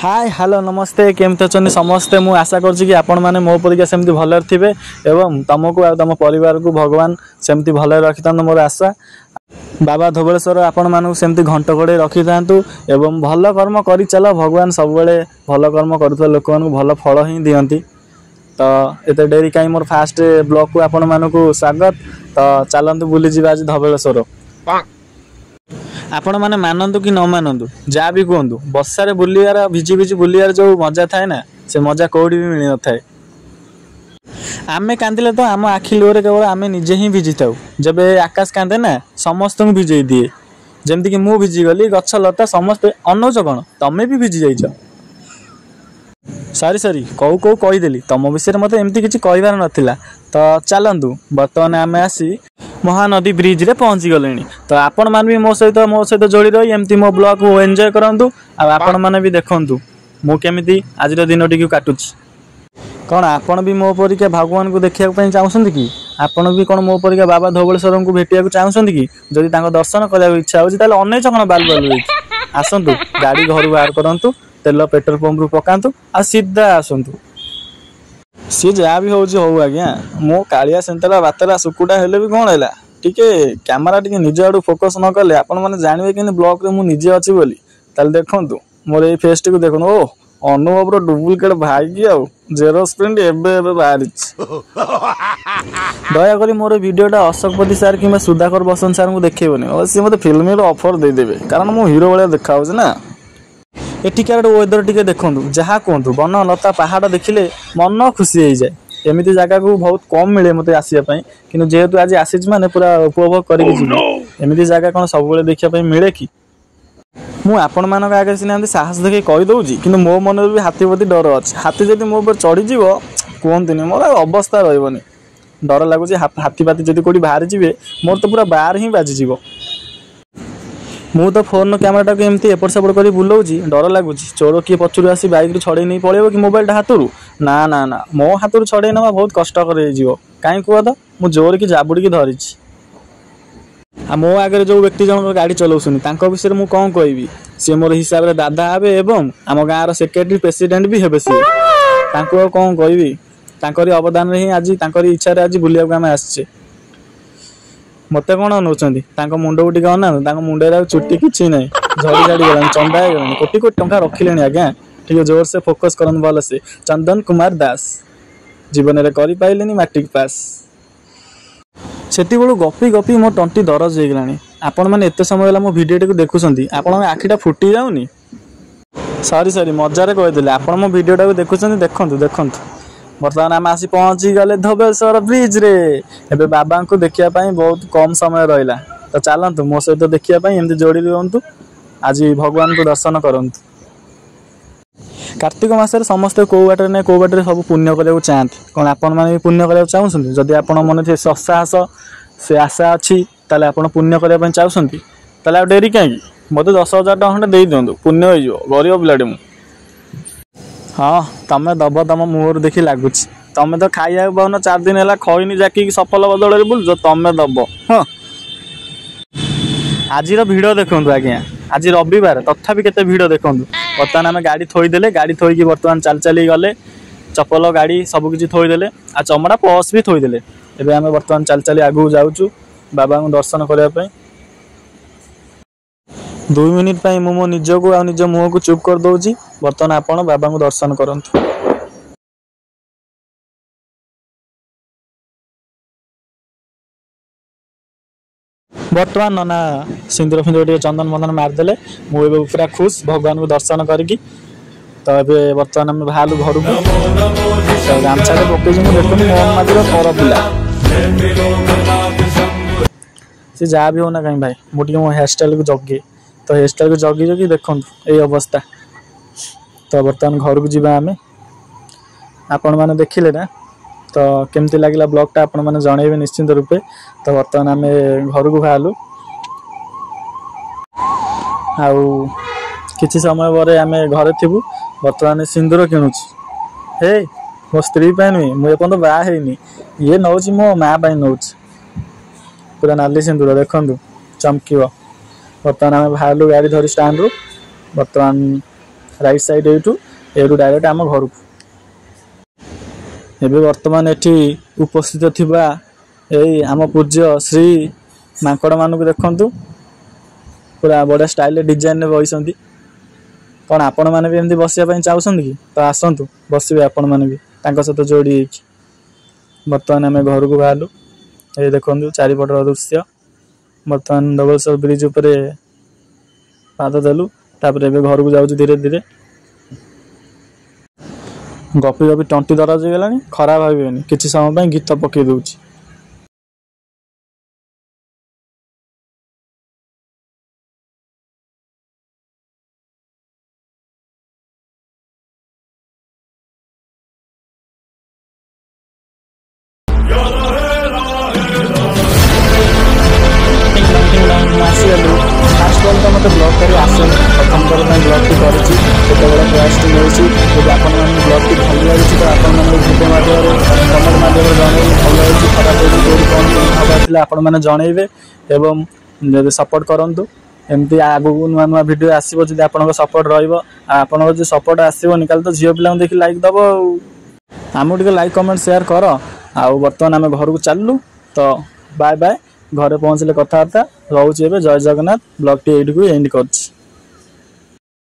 Hi hello नमस्ते केमती अच्छा समस्ते मुझे आशा करुँच आपण मैंने मो परीक्षा सेमती भल थे एवं तुमको आ तुम परिवार को भगवान सेमती भल रखी था मोर आशा। बाबा धोबलेश्वर आपण मानक सेमती घंट घोड़े रखी था एवं भल कर्म कर चल भगवान सब भल कर्म कर लोक भल फल ही दिखती। तो ये डेरी कहीं मोर फास्ट ब्लॉग को आपण मानक स्वागत। तो चलतु बुलीज आज धबलेश्वर आपण मैंने मानतु कि न मानतु जहाँ भी कहतु बर्षार बुलार भिजी भिजी बुलार जो मजा थाए ना से मजा कौड़ी भी मिल न थाए। आमे कांदिले तो आम आखि लुहरे केवल आमे निजे ही भिजी था जब आकाश कांदे ना समस्त को भिजई दिए जमती कि मु भिजी गली गछ लता समस्ते अनौच कौन तमें भी भिजी जाइछ। सरी सरी कौ कौ कहीदेली तुम विषय मत एमती किसी कहबार नाला। तो चलतु बर्तमान आम आसी महानदी ब्रिज रे पहुँची गले। तो आपण मैंने भी मो सहित जोड़ी रही एमती मो ब्लॉग को एंजॉय करंतु आपण मैंने भी देखंतु मु केमिति आज दिन टी काटुची। कौन आपण भी मो परिका भगवान को देखा चाहते कि आपण भी कौन मो परिका बाबा धोबलेश्वर को भेटिया चाहते कि जदि दर्शन करने इच्छा होती अनेक कौन बाल बाल आसतु गाड़ी घर बाहर करूँ तेल पेट्रोल पंप रू पकातु आ सीधा आसतु सी जहाँ भी हूँ आज्ञा मो कालिया सेंतरा बातरा सुकुटा हेले भी कौन है टिके कैमेरा टिके निज आड़ फोकस न कले आपण मैंने जानवे कि ब्लॉग रे मुझे अच्छी बोली ताल देखु मोर ये फेस टी देखु ओ अनुभव डुप्लिकेट भाई आउ जेरोक्स प्रिंट एबे बाहरी दयाकोरी मोर वीडियोटा अशोकपति सार कि सुधाकर बसंत सार को देखनी सी मत फिल्म ऑफर देदेवे कारण मो हीरो भाया देखा ना। एठिकार वेदर टिके देखु जहाँ कहतु वन लता पहाड़ देखिले मन खुशी हो जाए। एमती जगह को बहुत कम मिले मत आसापी कि जेहेतु आज आसी माने पूरा उपभोग करमती जगह कौन सब देखा मिले कि मुझे मान आगे सीना साहस देखिए कहीदे कि मो मन भी हाथी प्रति डर अच्छे हाथी जब मो पर चढ़ीज कहतुनि मोर अवस्था रही डर लगुच हाथी पाती जब कौटी बाहरी जी मोर तो पूरा बाहर ही बाजिज मु तो फोन कैमेरा को एमती एपट सेपट कर बुलाऊँ डर लगुच चोर किए पचर आसी बैक रू छड़े नहीं पड़े कि मोबाइल हाथ रू ना ना ना मो हाथ रू छड़े ना बहुत कष्टकर कहीं कह तो मुझे जोर की जाबुड़ी धरी मो आगे जो व्यक्ति जन गाड़ी चलाऊनी विषय में कौन कहि सी मोर हिसाब से दादा हे एवं आम गाँव सेक्रेटरी प्रेसिडेंट भी हे सी कौन कहि अवदान ही आज इच्छा आज बुलाक आम आसचे मत कौन अनाऊँ मुंड को अना मुंडे चुट्टी किसी ना झड़ी झाड़ी गला चंदा हो कोटी कोटी टंका रखिले आज्ञा ठीक जोर से फोकस करन भल से चंदन कुमार दास जीवन में कर पारे मैट्रिक पास से गपी गपी मो तंटी दरज हो गलानी। आपण मैंने एत समय मो भिडियो देखुं आपण आखिटा फुटी जाऊनी सरी सरी मजारे कहीदेली आपण मो भिडियो देखुं देखु देखु बर्तमान आम आसी पहुँची गले धोबलेश्वर ब्रिज रे एबे बाबा को देखापी बहुत कम समय रहा। तो चलतु मो सहित देखापी एमती जोड़ी रुहतु आज भगवान को दर्शन करूँ। कार्तिक मासरे समस्ते कौ बाटे ना कौ बाटे सब पुण्य करने चाहते कौन आपण मैंने पुण्य करने चाहते जदि आप मन थे साहस से आशा अच्छी ताले आप पुण्य करने चाहते आ डेरी कहीं मत 10,000 टଙ୍କା खंडे दे दिंतु पुण्य हो गरीब पिलाटे मु हाँ तमें दब तुम मुहर देखी लगुच तमें तो खाइबा पाऊन 4 दिन है खईनी जाकि सफल बदल बुलुच तमें दब हाँ आज भिड़ देखु आज्ञा आज रविवार तथापि केते भिड़ देखु बर्तमान आम गाड़ी थोईदे गाड़ी थोईकी बर्तमान चल चली गले चपल गाड़ी सबकि थोईदे आ चमड़ा पर्स भी थोईदे एवं आम बर्तमान चल चली आगू जाऊँ बाबा को दर्शन करने 2 मिनिट मो निज को आ निज मुह को चुप कर दूची बर्तमान आपण बाबा को दर्शन करंतु। बर्तमान नना सिंदूर फिंदूर चंदन बंदन मारदेले मुझे पूरा खुश भगवान को दर्शन करी। तो ये बर्तमान आम बाहर घर को गामछा पकई देखुनी मोहन माझीर पर पिला सी जहाँ भी होना कहीं भाई मुझे मो हेयर स्टाइल को जगे तो हेयर स्टाइल को जगी जगी देखु ये अवस्था। तो बर्तमान घर को जीवा आम आपण मैंने देखिले ना तो केमती लगे ब्लॉगटा आपण मैंने जनइबे निश्चिंत रूपे। तो बर्तमान आम घर को बाहरलु आउ किसी समय पर आम घरे थी बर्तमान सिंदूर किणुची हे मो स्त्री नुहे मुझे तो बाहर ये नौ मो माँ नौ पूरा नाली सिंदूर देखु चमक बर्तमान आम बाहरलु गाड़ी धरी स्टाण्ड रू बर्तमान राइट साइड एठू डायरेक्ट आम घर को एबे वर्तमान एठी उपस्थित थिबा एई आम पूज्य श्री मांकड़ मानक देखंतु पूरा बड़ा स्टाइल डिजाइन बसंती कौन आपण मैंने भी एमती बसिया चाहते कि तो आसतु बसवे आपण मैंने भी सहित जोड़ी बर्तमान आम घर को बाहरलु ये देखो चारिपटर दृश्य बर्तमान डबलसर ब्रिज उपरे पाद देलु तापर एबे घर को जाऊँ धीरे धीरे गपी गपी टंटी दरज हो गलानी खराब भावेनि किसी समय गीत पकई दूची फास्ट बल तो मतलब ब्लॉग कर आसे प्रथम थर ब्लॉग टी कर प्रयास टी मिली जब आप ब्लॉग टी भल लगी तो आप भिडियो माध्यम कमेंट माध्यम जन भल लगी खराब होगी कौन खबर थी आपण मैंने जनइबे एवं जब सपोर्ट करूँ एमती आगू नुआ नुआ भिड आसो जब आप सपोर्ट रहा जो सपोर्ट आसोनी कल तो झील पिला देखिए लाइक दब आम टे लाइक कमेंट शेयर कर आउ बर्तमान आम घर को चलू तो बाय बाय घरे पहुँचले कथबार्ता रोचे जय जगन्नाथ ब्लॉग टी एंड कर।